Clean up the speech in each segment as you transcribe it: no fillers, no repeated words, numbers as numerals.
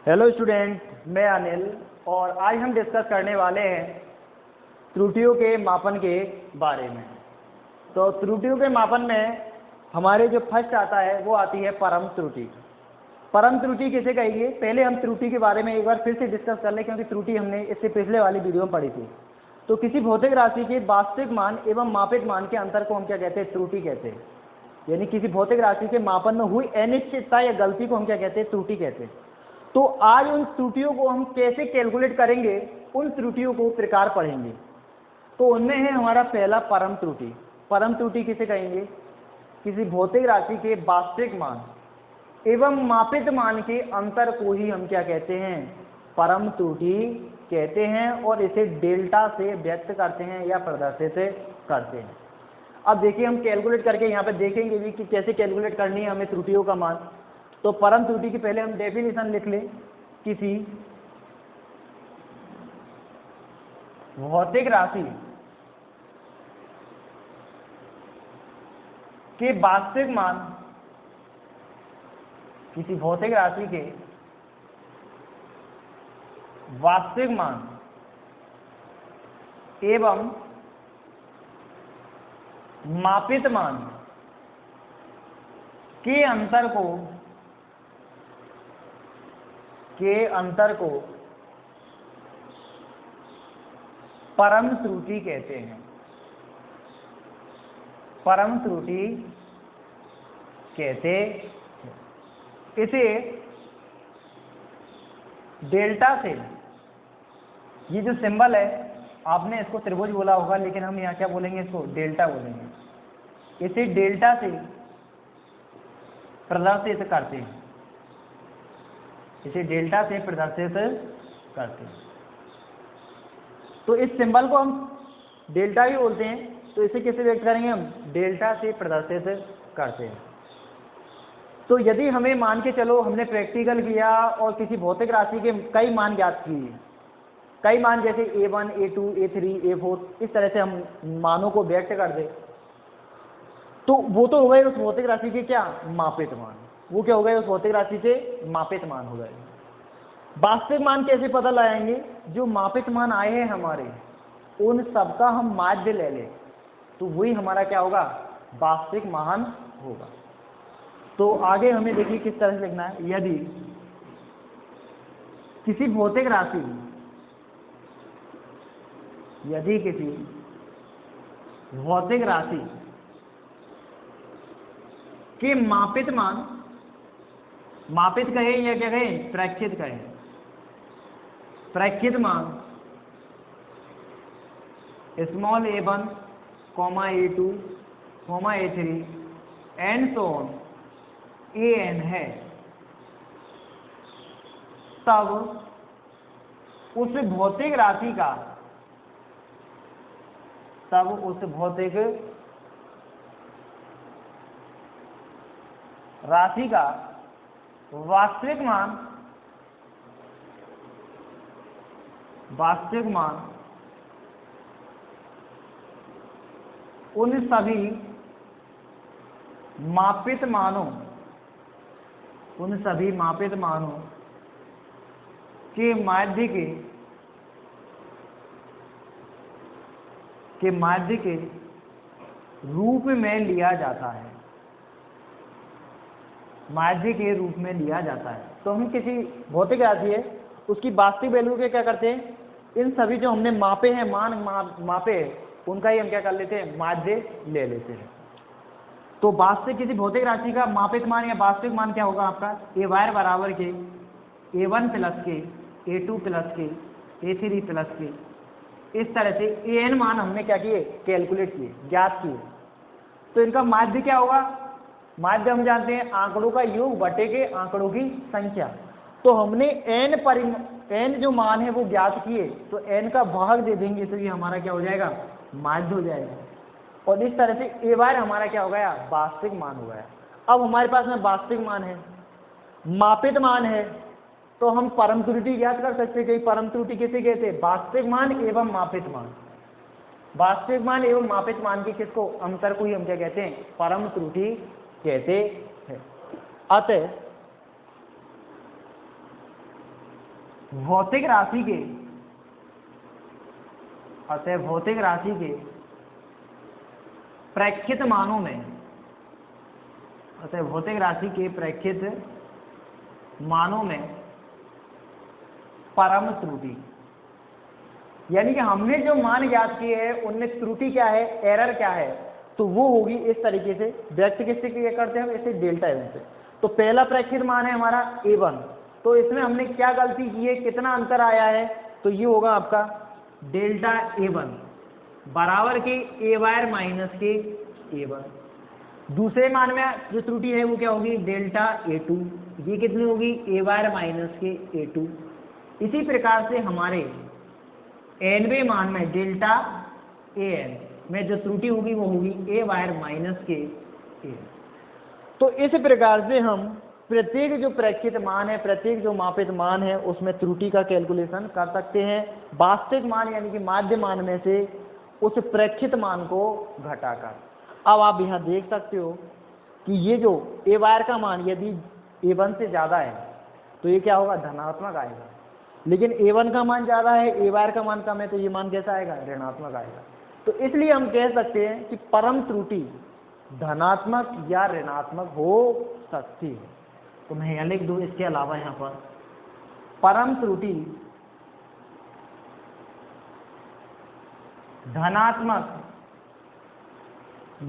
Hello student, मैं अनिल और आज हम डिस्कस करने वाले हैं त्रुटियों के मापन के बारे में। तो त्रुटियों के मापन में हमारे जो फर्स्ट आता है वो आती है परम त्रुटि। परम त्रुटि किसे कहेंगे? पहले हम त्रुटि के बारे में एक बार फिर से डिस्कस कर लें, क्योंकि त्रुटि हमने इससे पिछले वाली वीडियो में पढ़ी थी। तो किसी भौतिक राशि के वास्तविक मान एवं मापित मान के अंतर को हम क्या कहते हैं? त्रुटि कहते हैं। यानी किसी भौतिक राशि के मापन में हुई अनिश्चितता या गलती को हम क्या कहते हैं? त्रुटि कहते हैं। तो आज उन त्रुटियों को हम कैसे कैलकुलेट करेंगे, उन त्रुटियों को प्रकार पढ़ेंगे। तो उनमें है हमारा पहला परम त्रुटि। परम त्रुटि किसे कहेंगे? किसी भौतिक राशि के वास्तविक मान एवं मापित मान के अंतर को ही हम क्या कहते हैं? परम त्रुटि कहते हैं, और इसे डेल्टा से व्यक्त करते हैं या प्रदर्शित करते हैं। अब देखिए, हम कैलकुलेट करके यहाँ पे देखेंगे भी कि कैसे कैलकुलेट करनी है हमें त्रुटियों का मान। तो परम त्रुटि की पहले हम डेफिनेशन लिख लें। किसी भौतिक राशि के वास्तविक मान, किसी भौतिक राशि के वास्तविक मान एवं मापित मान के अंतर को परम त्रुटि कहते हैं। परम त्रुटि कहते हैं। इसे डेल्टा से, ये जो सिंबल है आपने इसको त्रिभुज बोला होगा, लेकिन हम यहाँ क्या बोलेंगे? इसको डेल्टा बोलेंगे। इसे डेल्टा से प्रदर्शित करते हैं। इसे डेल्टा से प्रदर्शित करते हैं। तो इस सिंबल को हम डेल्टा भी बोलते हैं। तो इसे कैसे व्यक्त करेंगे हम? डेल्टा से प्रदर्शित करते हैं। तो यदि हमें मान के चलो, हमने प्रैक्टिकल किया और किसी भौतिक राशि के कई मान ज्ञात किए, कई मान जैसे A1, A2, A3, A4, इस तरह से हम मानों को व्यक्त कर दे, तो वो तो हो गए उस भौतिक राशि के क्या? मापित मान। वो क्या हो गए? उस भौतिक राशि के मापित मान हो गए। वास्तविक मान कैसे पता लगाएंगे? जो मापित मान आए हैं हमारे, उन सबका हम माध्य ले लें, तो वही हमारा क्या होगा? वास्तविक मान होगा। तो आगे हमें देखिए किस तरह से लिखना है। यदि किसी भौतिक राशि के मापित मान, मापित कहें या क्या कहें? प्रेक्षित कहें। प्रेक्षित मान small a1, a2, a3 and so on an है, तब उस भौतिक राशि का वास्तविक मान उन सभी मापित मानों के माध्य के रूप में लिया जाता है। माध्य के रूप में लिया जाता है। तो हम किसी भौतिक राशि है, उसकी वास्तविक वैल्यू के क्या करते हैं? इन सभी जो हमने मापे हैं, मापे, उनका ही हम क्या कर लेते हैं? माध्य ले लेते हैं। तो वास्तविक किसी भौतिक राशि का मापित मान या वास्तविक मान क्या होगा आपका? ए वायर बराबर के A1 प्लस के, A2 प्लस के, A3 प्लस के, इस तरह से an मान हमने क्या किए? कैलकुलेट किए, ज्ञात किए। तो इनका माध्य क्या होगा? माध्य हम जानते हैं आंकड़ों का योग बटे के आंकड़ों की संख्या। तो हमने n जो मान है वो ज्ञात किए, तो n का भाग दे देंगे, तो ये हमारा क्या हो जाएगा? माध्य हो जाएगा। और इस तरह से ए वायर हमारा क्या हो गया? वास्तविक मान हो गया। अब हमारे पास में वास्तविक मान है, मापित मान है, तो हम परम त्रुटि ज्ञात कर सकते हैं कि परम त्रुटि किसे कहते हैं? वास्तविक मान एवं मापित मान। वास्तविक मान एवं मापित मान के किसको? अंतर को ही हम क्या कहते हैं? परम त्रुटि कहते हैं। अतः भौतिक राशि के अतः भौतिक राशि के प्रेक्षित मानों में अतः भौतिक राशि के प्रेक्षित मानों में परम त्रुटि, यानी कि हमने जो मान ज्ञात किए हैं उनमें त्रुटि क्या है, एरर क्या है, तो वो होगी इस तरीके से। व्यक्त किससे किया करते हैं हम, इसे डेल्टा ए1 से। तो पहला प्रेक्षित मान है हमारा ए1, तो इसमें हमने क्या गलती की है, कितना अंतर आया है, तो ये होगा आपका डेल्टा ए1 बराबर के ए वायर माइनस के ए1। दूसरे मान में जो त्रुटि है वो क्या होगी, डेल्टा ए2, ये कितनी होगी, ए वायर माइनस के ए2। इसी प्रकार से हमारे एनवे मान में डेल्टा एन में जो त्रुटि होगी वो होगी ए वायर माइनस के ए। तो इस प्रकार से हम प्रत्येक जो प्रेक्षित मान है, प्रत्येक जो मापित मान है, उसमें त्रुटि का कैलकुलेशन कर सकते हैं वास्तविक मान यानी कि माध्य मान में से उस प्रेक्षित मान को घटाकर। अब आप यहाँ देख सकते हो कि ये जो ए वायर का मान यदि ए1 से ज़्यादा है तो ये क्या होगा, धनात्मक आएगा, लेकिन ए1 का मान ज़्यादा है, ए वायर का मान कम है, तो ये मान कैसा आएगा, ऋणात्मक आएगा। तो इसलिए हम कह सकते हैं कि परम त्रुटि धनात्मक या ऋणात्मक हो सकती है। तो मैं यहाँ लिख दूँ इसके अलावा यहाँ पर परम त्रुटि धनात्मक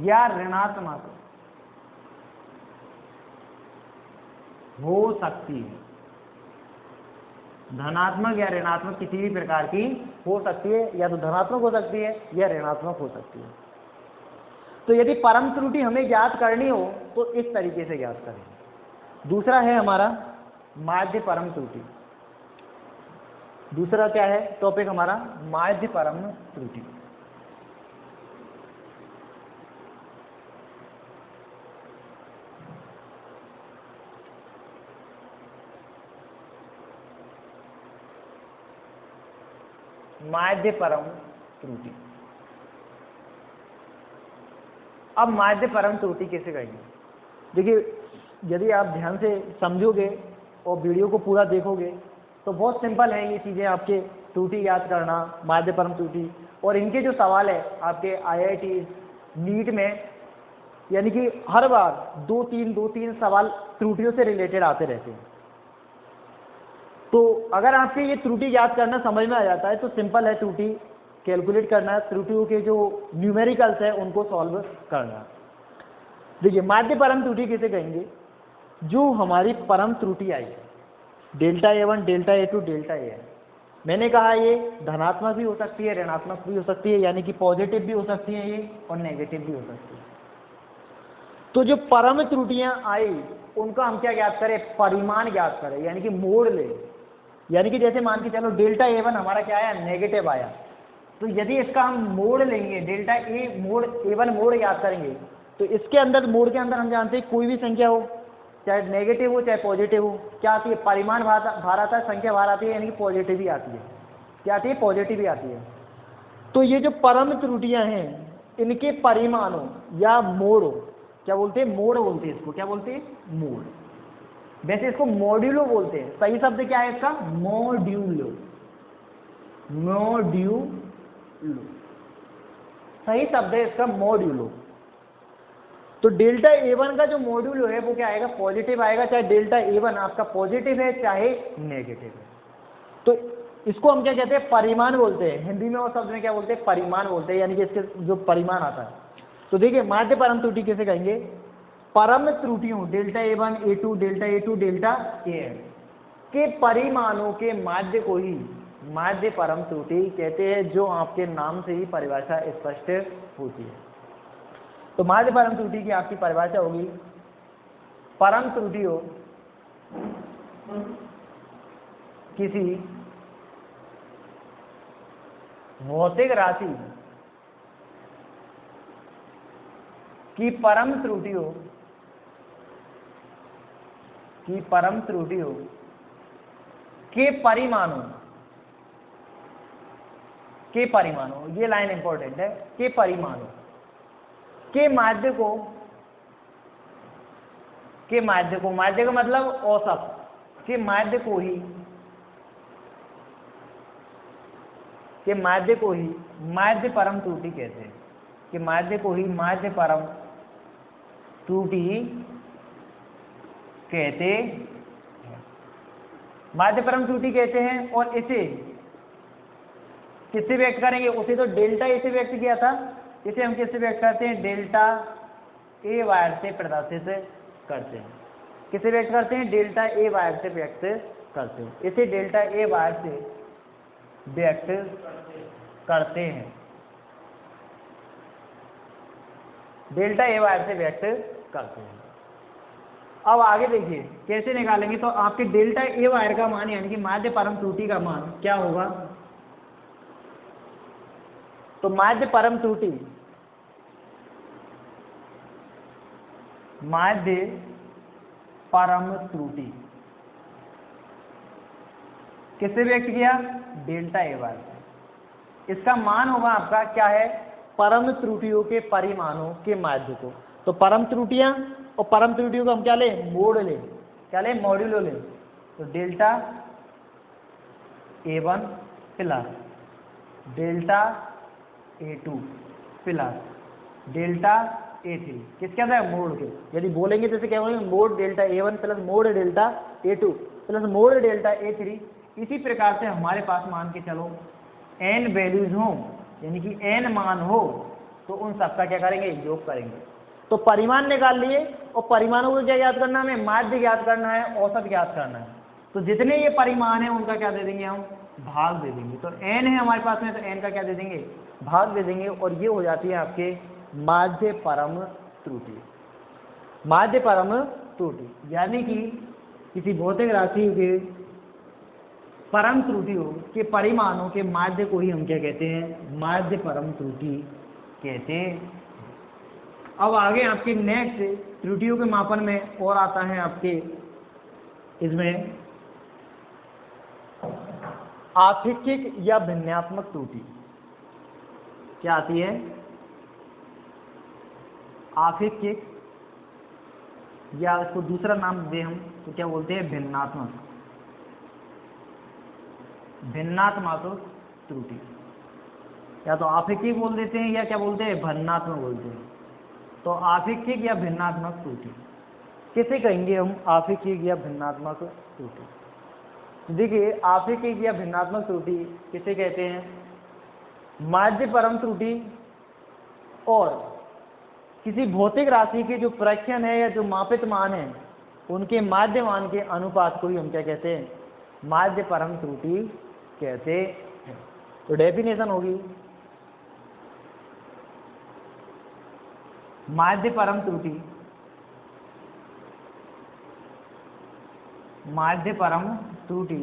या ऋणात्मक हो सकती है, धनात्मक या ऋणात्मक किसी भी प्रकार की हो सकती है, या तो धनात्मक हो सकती है या ऋणात्मक हो सकती है। तो यदि परम त्रुटि हमें ज्ञात करनी हो तो इस तरीके से ज्ञात करें। दूसरा है हमारा माध्य परम त्रुटि। दूसरा क्या है टॉपिक हमारा, माध्य परम त्रुटि। माध्य परम त्रुटि। अब माध्य परम त्रुटि कैसे करेंगे, देखिए यदि आप ध्यान से समझोगे और वीडियो को पूरा देखोगे तो बहुत सिंपल है ये चीज़ें आपके त्रुटि याद करना, माध्य परम त्रुटि। और इनके जो सवाल है आपके IIT नीट में, यानी कि हर बार दो तीन सवाल त्रुटियों से रिलेटेड आते रहते हैं। तो अगर आपके ये त्रुटि याद करना समझ में आ जाता है तो सिंपल है त्रुटि कैलकुलेट करना, त्रुटियों के जो न्यूमेरिकल्स है उनको सॉल्व करना। देखिए माध्य परम त्रुटि किसे कहेंगे, जो हमारी परम त्रुटि आई delta A one delta A two delta A, मैंने कहा ये धनात्मक भी हो सकती है, ऋणात्मक भी हो सकती है, यानी कि पॉजिटिव भी हो सकती है ये और नेगेटिव भी हो सकती है। तो जो परम त्रुटियां आई उनका हम क्या ज्ञात करें, परिमाण ज्ञात करें, यानी कि मोड़ ले। यानी कि जैसे मान के चलो डेल्टा ए1 हमारा क्या आया, नेगेटिव आया, तो यदि इसका हम मोड़ लेंगे, डेल्टा ए मोड़ ए1 मोड़ याद करेंगे, तो इसके अंदर मोड़ के अंदर हम जानते हैं कोई भी संख्या हो, चाहे नेगेटिव हो चाहे पॉजिटिव हो, क्या आती है, परिमाण भार आता है, संख्या भार आती है, यानी कि पॉजिटिव ही आती है। क्या आती है, पॉजिटिव ही आती है। तो ये जो परम त्रुटियां हैं इनके परिमाणों या मोड़ों, क्या बोलते हैं, मोड़ बोलते हैं इसको, क्या बोलते हैं, मोड़। वैसे इसको मॉड्यूलो बोलते हैं, सही शब्द क्या है इसका, मॉड्यूलो, मॉड्यूलो सही शब्द है इसका, मॉड्यूलो। तो डेल्टा ए1 का जो मॉड्यूलो है वो क्या आएगा, पॉजिटिव आएगा, चाहे डेल्टा ए1 आपका पॉजिटिव है चाहे नेगेटिव है। तो इसको हम क्या कहते हैं, परिमाण बोलते हैं, हिंदी में और शब्द में क्या बोलते हैं, परिमाण बोलते हैं, यानी कि इसके जो परिमाण आता है। तो देखिए माध्य परम त्रुटि कैसे कहेंगे, परम त्रुटियों delta A one A two delta A two delta N के परिमाणों के माध्य को ही माध्य परम त्रुटि कहते हैं, जो आपके नाम से ही परिभाषा स्पष्ट होती है। तो माध्य परम त्रुटि की आपकी परिभाषा होगी, परम त्रुटियों किसी भौतिक राशि की परम त्रुटियों के परिमाणों, ये लाइन इंपॉर्टेंट है, के परिमाणों के माध्य को माध्य का मतलब औसत के माध्य को ही कि माध्य को ही माध्य परम त्रुटि कहते हैं, कि माध्य को ही माध्य परम त्रुटि कहते हैं, माध्य परम त्रुटि कहते हैं। और इसे किससे व्यक्त करेंगे? उसे तो डेल्टा ए से व्यक्त किया था, इसे हम किससे व्यक्त करते हैं? डेल्टा ए वायर से प्रदर्शित करते हैं। किसे व्यक्त करते हैं? डेल्टा ए वायर से व्यक्त करते हैं। इसे डेल्टा ए वायर से व्यक्त करते हैं, डेल्टा ए वायर से व्यक्त करते हैं। अब आगे देखिए कैसे निकालेंगे। तो आपके डेल्टा ए वायर का मान यानी कि माध्य परम त्रुटि का मान क्या होगा? तो माध्य परम त्रुटि, माध्य परम त्रुटि किससे व्यक्त किया? डेल्टा ए वायर से। इसका मान होगा आपका क्या है? परम त्रुटियों के परिमाणों के माध्य को। तो परम त्रुटियां और परम त्रुटियों को हम क्या लें? मोड लें। क्या लें? मॉड्यूलो लें। तो delta A1 plus delta A2 plus delta A3 किसके अंदर? मोड के। यदि बोलेंगे जैसे क्या बोलेंगे? Mode delta A1 plus mode delta A2 plus mode delta A3। इसी प्रकार से हमारे पास मान के चलो n वैल्यूज हो, यानी कि n मान हो, तो उन सबका क्या करेंगे? योग करेंगे। तो परिमाण निकाल लिए, और परिमाणों को क्या ज्ञात करना है? हमें माध्य ज्ञात करना है, औसत ज्ञात करना है। तो जितने ये परिमाण है उनका क्या दे देंगे? हम भाग दे देंगे। तो n है हमारे पास में, तो n का क्या दे देंगे? भाग दे देंगे। और ये हो जाती है आपके माध्य परम त्रुटि। माध्य परम त्रुटि यानी कि किसी भौतिक राशि के परम त्रुटियों के परिमाणों के माध्य को ही हम क्या कहते हैं? माध्य परम त्रुटि कहते हैं। अब आगे आपके नेक्स्ट त्रुटियों के मापन में और आता है आपके इसमें आफिक्किक या भिन्नात्मक त्रुटि। क्या आती है? आफिक्किक, या इसको दूसरा नाम दे हम तो क्या बोलते हैं? भिन्नात्मक, भिन्नात्मक त्रुटि। या तो आफिक्किक बोल देते हैं या क्या बोलते हैं? भिन्नात्मक बोलते हैं। तो आफिक्किक या भिन्नात्मक त्रुटि किसे कहेंगे हम? आफिक्किक या भिन्नात्मक त्रुटि। देखिए आफिक्किक या भिन्नात्मक त्रुटि किसे कहते हैं? माध्य परम त्रुटि और किसी भौतिक राशि के जो प्रक्षण है या जो मापित मान है उनके माध्य मान के अनुपात को ही हम क्या कहते हैं? माध्य परम त्रुटि कहते हैं। तो डेफिनेशन होगी माध्य परम त्रुटि, माध्य परम त्रुटि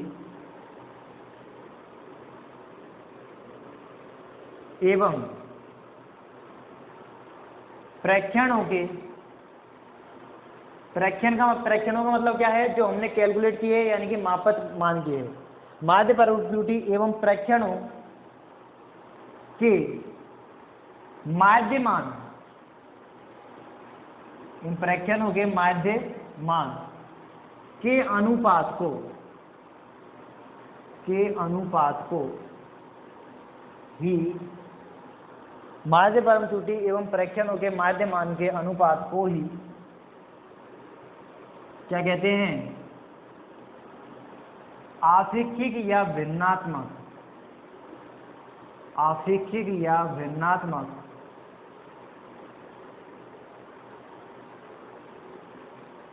एवं प्रेक्षणों के, प्रेक्षणों का मतलब क्या है? जो हमने कैलकुलेट किए यानी कि मापक मान किए। माध्य परम त्रुटि एवं प्रेक्षणों के माध्य मान, इन प्रेक्षणों के माध्य मान के अनुपात को ही माध्य परम त्रुटि एवं प्रेक्षणों के माध्य मान के अनुपात को ही क्या कहते हैं? आफिक्किक या भिन्नात्मक, आफिक्किक या भिन्नात्मक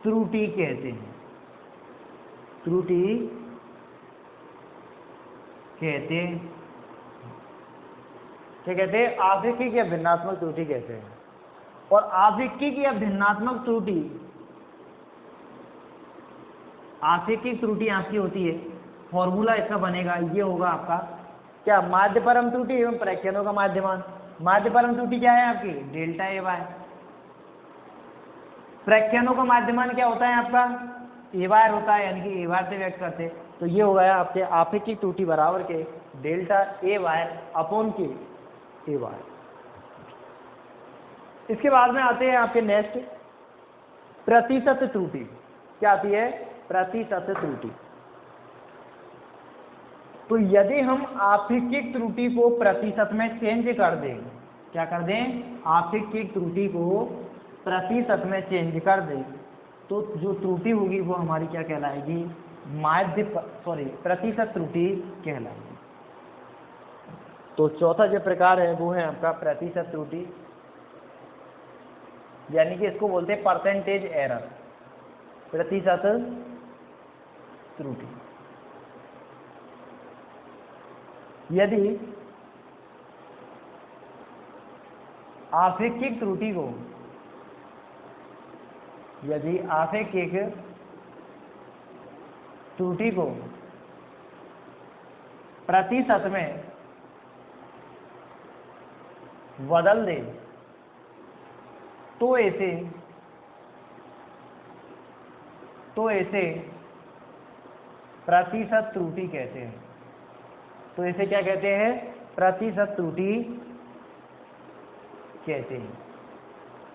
त्रुटि कहते हैं। त्रुटि कहते हैं, क्या कहते हैं? आफिक्किक या भिन्नात्मक त्रुटि कहते हैं। और आफिक्किक या भिन्नात्मक त्रुटि, आफिक्किक त्रुटि आपकी होती है, फॉर्मूला इसका बनेगा, ये होगा आपका क्या? माध्य परम त्रुटि एवं प्रेक्षणों का माध्यमान। माध्य परम त्रुटि क्या है आपकी? Delta A Y. प्रेक्षणों का माध्यमान क्या होता है आपका? ए वायर होता है, यानी कि ए वायर से व्यक्त करते हैं। तो ये हो गया आपके आफिक्किक त्रुटि बराबर के डेल्टा ए वायर अपॉन के ए वायर। इसके बाद में आते हैं आपके नेक्स्ट प्रतिशत त्रुटि। क्या आती है? प्रतिशत त्रुटि। तो यदि हम आपेक्षिक त्रुटि को प्रतिशत में चेंज कर दें, क्या कर दें, आपेक्षिक त्रुटि को प्रतिशत में चेंज कर दें, तो जो त्रुटि होगी वो हमारी क्या कहलाएगी, प्रतिशत त्रुटि कहलाएगी। तो चौथा जो प्रकार है वो है आपका प्रतिशत त्रुटि, यानी कि इसको बोलते हैं परसेंटेज एरर, प्रतिशत त्रुटि। यदि आपेक्षिक त्रुटि को, यदि आपेक्षिक त्रुटि को प्रतिशत में बदल दे तो इसे प्रतिशत त्रुटि कहते हैं। तो इसे क्या कहते हैं, प्रतिशत त्रुटि कहते हैं।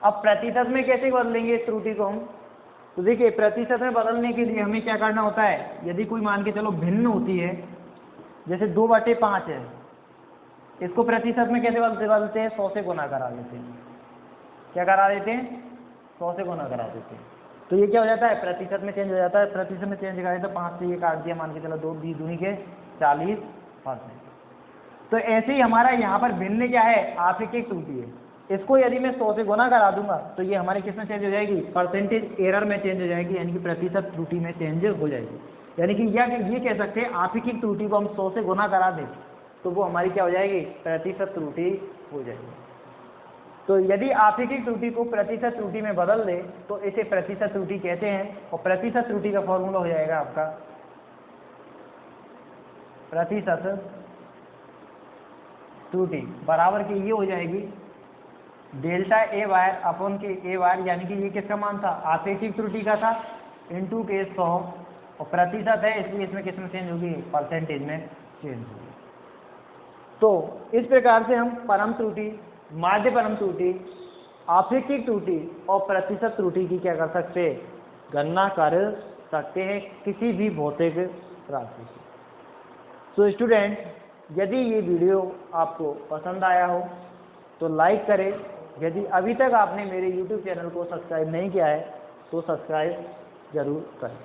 अब प्रतिशत में कैसे बदलेंगे त्रुटि को हम, तो देखिए प्रतिशत में बदलने के लिए हमें क्या करना होता है, यदि कोई मान के चलो भिन्न होती है, जैसे 2/5 है, इसको प्रतिशत में कैसे बदलते हैं, 100 से गुना करा देते हैं। क्या करा देते हैं, 100 से गुना करा देते हैं। तो ये क्या हो जाता है, प्रतिशत में चेंज हो जाता है। प्रतिशत में चेंज करें तो 5 से ये काट दिया, मान के चलो 2 20 दूनी के 40%। तो ऐसे ही हमारा यहाँ पर भिन्न क्या है, आपेक्षिक त्रुटि है। इसको यदि मैं 100 से गुना करा दूंगा तो ये हमारे किस में चेंज हो जाएगी, परसेंटेज एरर में चेंज हो जाएगी, यानी कि प्रतिशत त्रुटि में चेंज हो जाएगी। यानी कि ये कह सकते हैं आपेक्षिक त्रुटि को हम 100 से गुना करा दें तो वो हमारी क्या हो जाएगी, प्रतिशत त्रुटि हो जाएगी। तो यदि आपेक्षिक त्रुटि को प्रतिशत त्रुटि में बदल दे तो इसे प्रतिशत त्रुटि कहते हैं। और प्रतिशत त्रुटि का फॉर्मूला हो जाएगा आपका प्रतिशत त्रुटि बराबर की ये हो जाएगी डेल्टा ए वायर अपॉन के ए वायर, यानी कि ये किसका मान था, आपेक्षिक त्रुटि का था, इंटू के 100, और प्रतिशत है इसलिए इसमें किस में चेंज होगी, परसेंटेज में चेंज होगी। तो इस प्रकार से हम परम त्रुटि, माध्य परम त्रुटि, आपेक्षिक त्रुटि और प्रतिशत त्रुटि की क्या कर सकते हैं, गणना कर सकते हैं किसी भी भौतिक राशि की। तो स्टूडेंट, यदि ये वीडियो आपको पसंद आया हो तो लाइक करें। यदि अभी तक आपने मेरे YouTube चैनल को सब्सक्राइब नहीं किया है तो सब्सक्राइब जरूर करें।